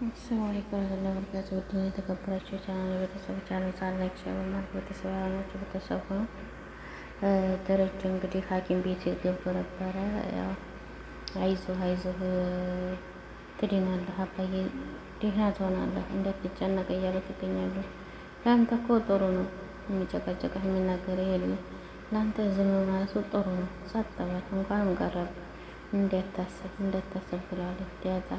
አሰላሙ አለይኩም ወራህመቱላሂ ወበረካቱህ። ውድና የተከበራችሁ የቻናሌ ቤተሰቦች ቻናል ላይክ፣ ሼር በማድረግ ቤተሰብ ያላችሁ ቤተሰብ ነው። ደረጀ እንግዲህ ሐኪም ቤት ገብቶ ነበረ። ያው አይዞህ ትድናለህ አባዬ ደህና ትሆናለህ እንዳትጨነቅ እያሉት ይገኛሉ። ለአንተ እኮ ጥሩ ነው የሚጨቀጨቀህ የሚናገር የለ ለአንተ ዝም ማለቱ ጥሩ ነው። ጸጥ በል እንኳንም ቀረብ እንዳታስብ ብላለች ዲያጣ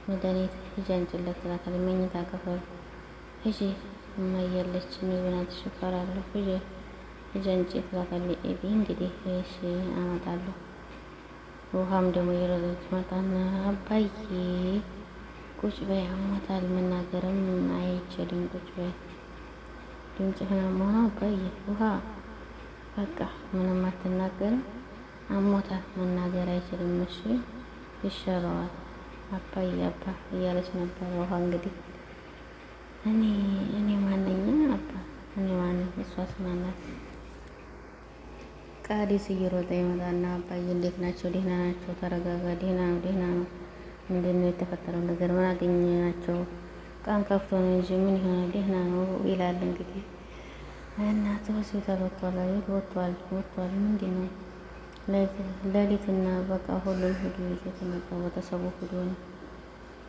መድኃኒት ሂጂ አንጭለት ትላታለች። መኝታ ክፍል ሂጂ እማያለች ምግብ ናት እፈራለሁ ሂጂ አንጪ ትላታለች። ኤቢ እንግዲህ እሺ አመጣለሁ። ውሃም ደግሞ የሮጠች መጣና አባዬ ቁጭ በይ አሞታል መናገርም አይችልም ቁጭ በይ ድምፅህን አሞህ ነው አባዬ ውሃ በቃ ምንም አትናገርም አሞታል መናገር አይችልም እሺ ይሻለዋል አባዬ አባ እያለች ነበር። ውሃ እንግዲህ እኔ ማነኛ አባ እኔ ማነኝ እሷስ ማናት? ቃዲስ እየሮጠ ይመጣና አባዬ እንዴት ናቸው? ደህና ናቸው? ተረጋጋ። ደህና ነው። ምንድን ነው የተፈጠረው ነገር? ምን አገኘናቸው? ቃን ከፍቶ ነው እንጂ ምን ይሆናል? ደህና ነው ይላል እንግዲህ እናት ሆስፒታል ወጥቷል። ምንድን ነው ሌሊትና በቃ ሁሉም ሁሉ ይዞት መጣ። ቤተሰቡ ሁሉ ነው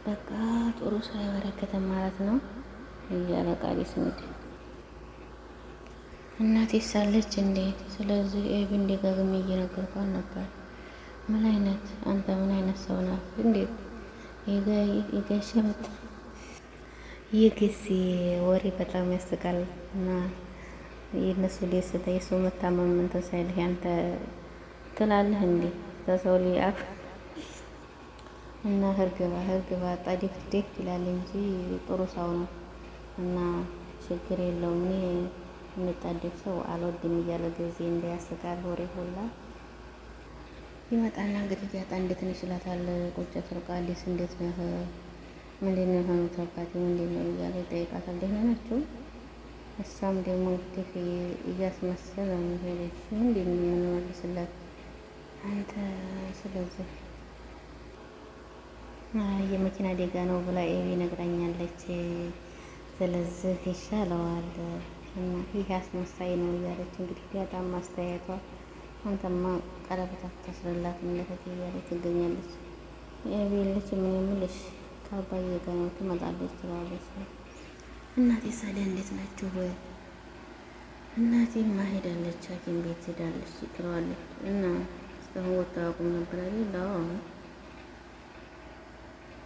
በቃ ጥሩ ስራ ያበረከተ ማለት ነው እያለ ቃዲስ እንግዲህ እናቴ ሳለች እንዴት ስለዚህ ኤቢን ደጋግሜ እየነገርኳት ነበር። አንተ ምን አይነት ሰው ነህ? እንዴት የገሴ ወሬ በጣም ያስቃል እና የእነሱ ደስታ የሱ መታመም እንትን ሳይልህ ያንተ ትላለህ እንዴ ተሰው ሊያፍ እና ህርግባ ጣዲፍ ዴክ ይላል እንጂ ጥሩ ሰው ነው እና ችግር የለውም። እኔ የምጣደፍ ሰው አልወድም እያለ ጊዜ እንዳያስቃል ወሬ ሁላ ይመጣና እንግዲህ ያጣ እንዴት ነው ይችላታል። ቁጭ ትርቃሊስ እንዴት ነህ? ምንድን ነው የሆኑት? አባቴ ምንድን ነው እያለ ይጠይቃታል። ደህና ናቸው። እሷም ደግሞ እንግዲህ እያስመሰለ ነው ሄደች። ምንድን ነው የምንመልስላት አንተ ስለዚህ የመኪና አደጋ ነው ብላ ኤቢ ነግራኛለች። ስለዚህ ይሻለዋል እና ይህ አስመሳይ ነው እያለች እንግዲህ በጣም ማስተያየቷ አንተማ ቀለበት አታስረላትም ለፈት እያለች ትገኛለች። ኤቢ ልጅ ምን የምልሽ ከአባዬ ጋር ነው ትመጣለች ትለዋለች። እናቴ ሳዲያ እንዴት ናችሁ? እናቴማ ሄዳለች ሐኪም ቤት ሄዳለች ትለዋለች። እና እስካሁን ወጥተው አያውቁም ነበር አይደል? አዎ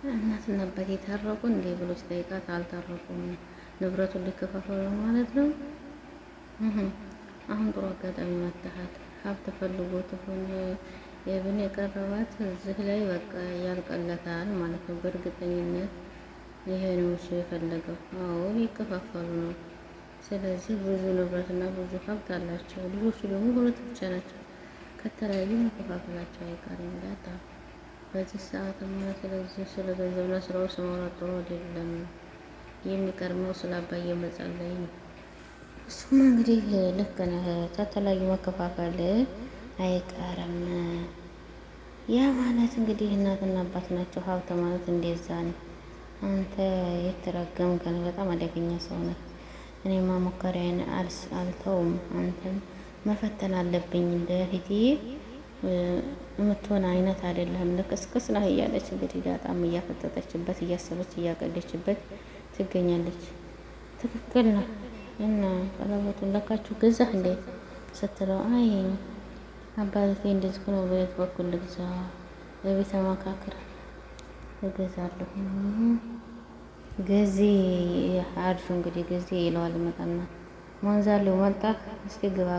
እናትና አባቴ ታረቁ እንዴ ብሎ ሲጠይቃት አልታረቁም፣ ንብረቱን ሊከፋፈሉ ማለት ነው። አሁን ጥሩ አጋጣሚ መታሃል። ሀብት ፈልጎ ትሆን የብን የቀረባት እዚህ ላይ በቃ ያልቀለታል ማለት ነው። በእርግጠኝነት ይሄ ነው እሱ የፈለገው። አዎ ይከፋፈሉ ነው። ስለዚህ ብዙ ንብረትና ብዙ ሀብት አላቸው። ልጆቹ ደግሞ ሁለት ብቻ ናቸው። ከተለያዩ መከፋፈላቸው አይቀርም ዳታ በዚህ ሰዓትማ። ስለዚህ ስለ ገንዘብና ስራው ማውራት ጥሩ አይደለም። የሚቀርመው ስለ አባዬ መጸለይ ነው። እሱማ እንግዲህ ልክ ነህ። ከተለያዩ መከፋፈል አይቀርም። ያ ማለት እንግዲህ እናትና አባት ናቸው። ሀብት ማለት እንደዛ ነው። አንተ የተረገምክ ነህ። በጣም አደገኛ ሰው ነህ። እኔማ ሙከራዬን አልተውም። አንተም መፈተን አለብኝ። በፊቴ የምትሆን አይነት አይደለም። ልክስክስ ነህ እያለች እንግዲህ ዳጣም እያፈጠጠችበት እያሰበች እያቀደችበት ትገኛለች። ትክክል ነው። እና ቀለበቱን ለካችሁ ገዛህ እንዴ ስትለው አይ አባቴ እንደዚህ ሆኖ በየት በኩል ልግዛ በቤተ መካከል እገዛለሁ ጊዜ አድሩ እንግዲህ ጊዜ ይለዋል። መጣና ሞንዛሌው መጣ እስቲ ግባ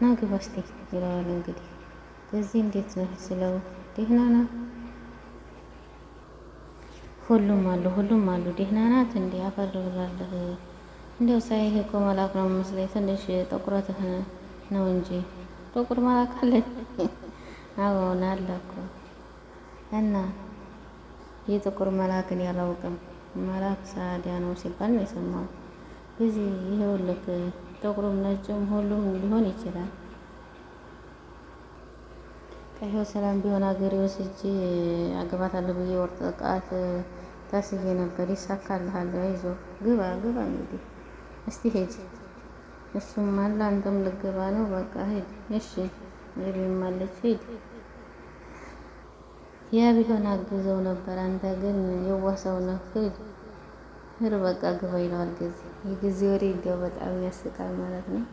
ና ግባ እስቲ ይለዋል። እንግዲህ ጊዜ እንዴት ነህ ስለው ደህና ናት ሁሉም አሉ ደህና ናት እንዴ አፈር ብላለህ እንደው ሳይህ እኮ መላክ ነው መስለኝ ትንሽ ጥቁረትህ ነው እንጂ ጥቁር መላክ አለ። አዎን አለ እኮ እና የጥቁር መላክን ያላውቅም መላክ ሳዲያ ነው ሲባል ነው የሰማው። እዚህ ይኸውልህ ጥቁሩም ነጭም ሁሉም ሊሆን ይችላል። ከህይወት ሰላም ቢሆን ሀገሬ ወስጄ አገባታለሁ ብዬ ወርጠቃት ታስዬ ነበር። ይሳካልሃል፣ አይዞህ፣ ግባ ግባ። እንግዲህ እስቲ ሂድ። እሱም አለ አንተም ልገባ ነው። በቃ ሂድ። እሺ ኤቢም አለች፣ ሂድ። ያ ቢሆን አግዘው ነበር። አንተ ግን የዋህ ሰው ነህ። ሂድ በቃ ግባ ይለዋል። የጊዜ ወሬ እንዲያው በጣም ያስቃል ማለት ነው።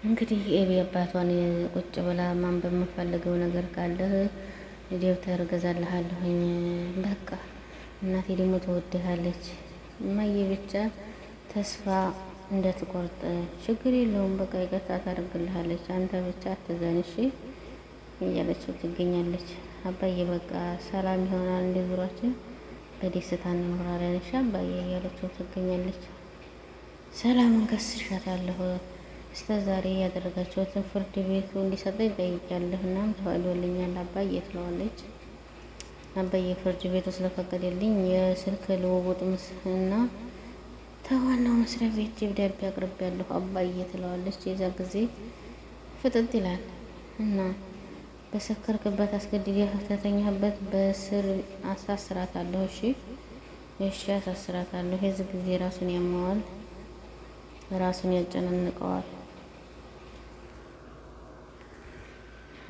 እንግዲህ ኤቢ አባቷን ቁጭ ብላ ማንበብ የምፈልገው ነገር ካለህ ደብተር እገዛልሃለሁኝ፣ በቃ እናቴ ደግሞ ትወድሃለች፣ እማዬ ብቻ ተስፋ እንደትቆርጥ ችግር የለውም፣ በቃ ይቅርታ ታደርግልሃለች፣ አንተ ብቻ አትዘን እሺ እያለችው ትገኛለች። አባዬ በቃ ሰላም ይሆናል፣ እንደ ዙሯችን በደስታ እንኖራለን እሺ አባዬ እያለችው ትገኛለች። ሰላምን ከስሻታለሁ፣ እስከ ዛሬ ያደረጋችሁትን ፍርድ ቤቱ እንዲሰጠኝ ጠይቄያለሁ፣ እናም ተፈቅዶልኛል አባዬ ትለዋለች። አባዬ ፍርድ ቤቱ ስለፈቀደልኝ የስልክ ልውውጥ እና ተዋናው መስሪያ ቤት ደብዳቤ አቅርቤያለሁ አባዬ ትለዋለች። የዛ ጊዜ ፍጥጥ ይላል እና በሰከርክበት አስገድደህ ከተኛህበት በስር አሳስራታለሁ። እሺ አሳስራታለሁ። የዚህ ጊዜ ራሱን ያመዋል፣ ራሱን ያጨናንቀዋል።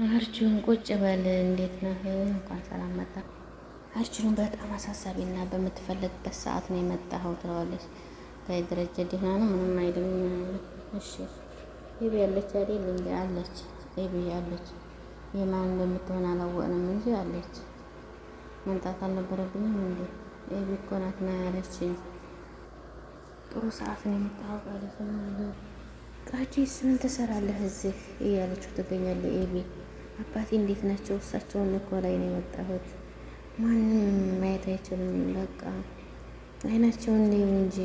አርጁን ቁጭ በል፣ እንዴት ነህ? እንኳን ሰላም መጣ። አርጁን በጣም አሳሳቢና በምትፈልግበት ሰዓት ነው የመጣኸው ትለዋለች። ታይ ደረጀ ደህና ነው? ምንም አይልም። እሺ ኤቢ ያለች አይደል? እንዴ አለች። ኤቢ አለች። የማን እንደምትሆን አላወቅንም እንጂ አለች። መምጣት አልነበረብኝም እንዴ? ኤቢ እኮ ናት ና ያለችኝ። ጥሩ ሰዓት ነው የመጣኸው ቃለች። ቃዲስ ምን ትሰራለህ እዚህ እያለችው ትገኛለች ኤቢ። አባቴ እንዴት ናቸው? እሳቸውን እኮ ላይ ነው የመጣሁት። ማንም ማየት አይችልም። በቃ አይናቸውን እንዲሁ እንጂ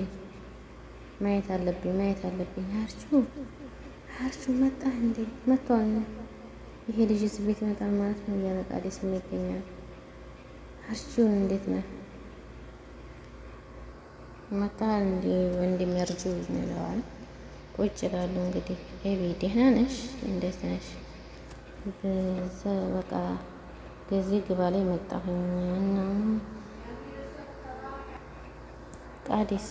ማየት አለብኝ። አርቹ መጣ እንዴ? መጥቷል። ይሄ ልጅ እዚህ ቤት ይመጣል ማለት ነው እያለ ቃዲስም ይገኛል። አርቹን እንዴት ነህ? መጣል እንዲ እንደሚያርጁ ይለዋል። ቁጭ ይላሉ። እንግዲህ ኤቢ ደህና ነሽ? እንዴት ነሽ? በቃ ከዚህ ግባ ላይ መጣሁኝ እና ቃዲስ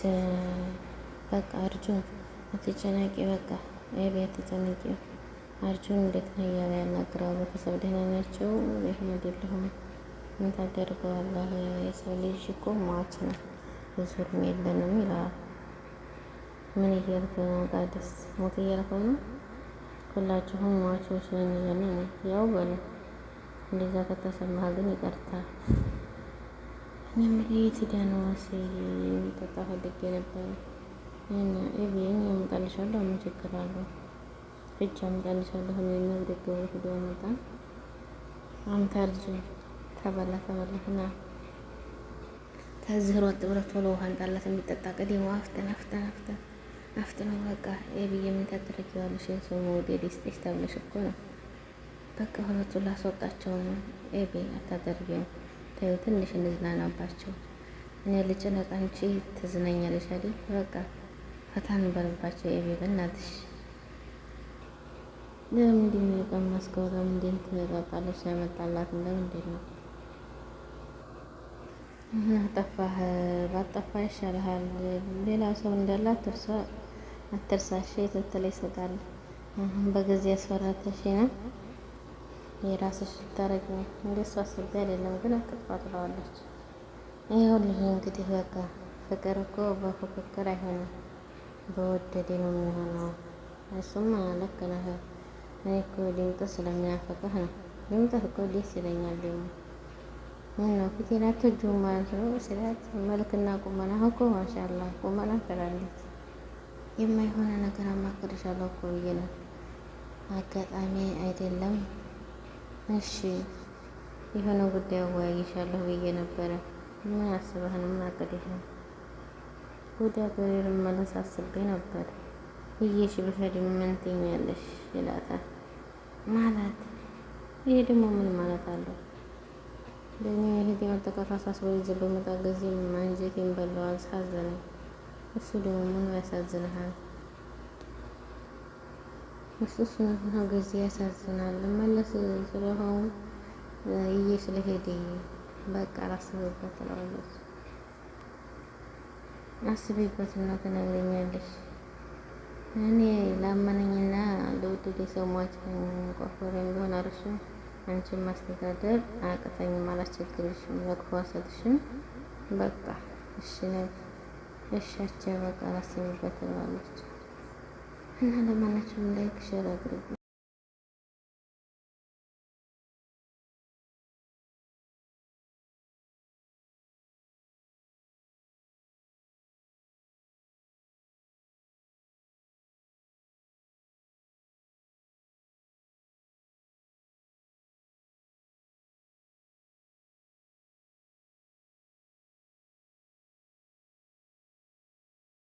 በቃ አርጁን አትጨናቂ፣ በቃ ኤቢ አትጨናቂ። አርጁን እንዴት ነው እያለ ያናግራሉ። ቤተሰብ ደህና ናቸው? ይህን አይደለሁም። ምን ታደርገዋለህ? የሰው ልጅ እኮ ሟች ነው፣ ብዙም የለንም ይለዋል። ምን እያልክ ነው ቃዲስ? ሞት እያልከው ነው? ሁላችሁም ሟቾች ነን እያለ ነው። ያው በሉ እንደዛ ከተሰማህ ግን ይቀርታል። እኔ የምልህ የት ሄደህ ነው? የሚጠጣ ፈልጌ ነበር። ኤቢ እኔ አመጣልሻለሁ፣ ምን ችግር አለው? ብቻ አመጣልሻለሁ። እኔ ደግበው ሂዶ ያመጣ። አንተ ልጅ ተበላህና ከዚህ ሮጥ ብለህ ቶሎ ውሃ አንጣላት፣ የሚጠጣ ቀዲሞ አፍጥነው በቃ ኤቢዬ ምን ታደርጊዋለሽ? የሰው መውደድ ይስጥሽ ተብለሽ እኮ ነው። በቃ ሁለቱን ላስወጣቸው ነው። ኤቢ አታደርጊውም፣ ተይው ትንሽ እንዝናናባቸው። እኔ ልጭነቅ፣ አንቺ ትዝናኛለሽ አይደል? በቃ ፈታ እንበልባቸው። ኤቢ በእናትሽ ለምንድን ነው የቀመስከው? ለምንድን ትጠጣለች? ያመጣላት ለምንድን ነው? አጠፋህ ባጠፋ ይሻልሃል። ሌላ ሰው እንዳለ አትርሳሽ ትትል ይሰጣል። በጊዜ ያስፈራተሽ ነው የራስሽ ልታረጊ ነው። እንደሱ አስቤ አይደለም ግን አትጥፋ ትለዋለች። ይኸውልሽ እንግዲህ በቃ ፍቅር እኮ በፉክክር አይሆንም፣ በወደዴ ነው የሚሆነው። እሱማ ልክ ነህ። እኔ እኮ ድምፅህ ስለሚናፍቅህ ነው። ድምፅህ እኮ ደስ ይለኛል ደግሞ ምነው ፊቴን አትወጂውም ማለት ነው ስላት፣ መልክና ቁመና እኮ ማሻአላህ ቁመና ትላለች። የማይሆነ ነገር አማክርሻለሁ እኮ ብዬ ነው፣ አጋጣሚ አይደለም። እሺ የሆነ ጉዳይ አወያይሻለሁ ብዬ ነበረ። ምን አስበህ ነው? ምን አቅደሽ ነው? ወደ ሀገሬ ልመለስ አስቤ ነበር ብዬሽ ብሄድ ምን ትይኛለሽ ይላታል። ማለት ይሄ ደግሞ ምን ማለት አለው? ለእኔ እህቴ መጠቃት አሳስበው ይዘህ በመጣ ጊዜ አንጀቴን በላው፣ አሳዘነኝ። እሱ ደግሞ ምኑ ያሳዝንሃል? እሱ ጊዜ ያሳዝናል። መለስ ስለሆኑ ስለሄደ በቃ አላስብበት ትለዋለች። አስቢበትና ትነግረኛለች። እኔ ላመነኝና ለውድድ ሰው ሟች ቆርቆሮም ቢሆን አርሱ አንቺን ማስተዳደር አያቅተኝም፣ አላስቸግርሽም፣ ለክፉ አልሰጥሽም። በቃ እሺ እሻቸው በቃ አላስብበት ትለዋለች። እና ለማናቸውም ላይክ ሼር አድርጉ።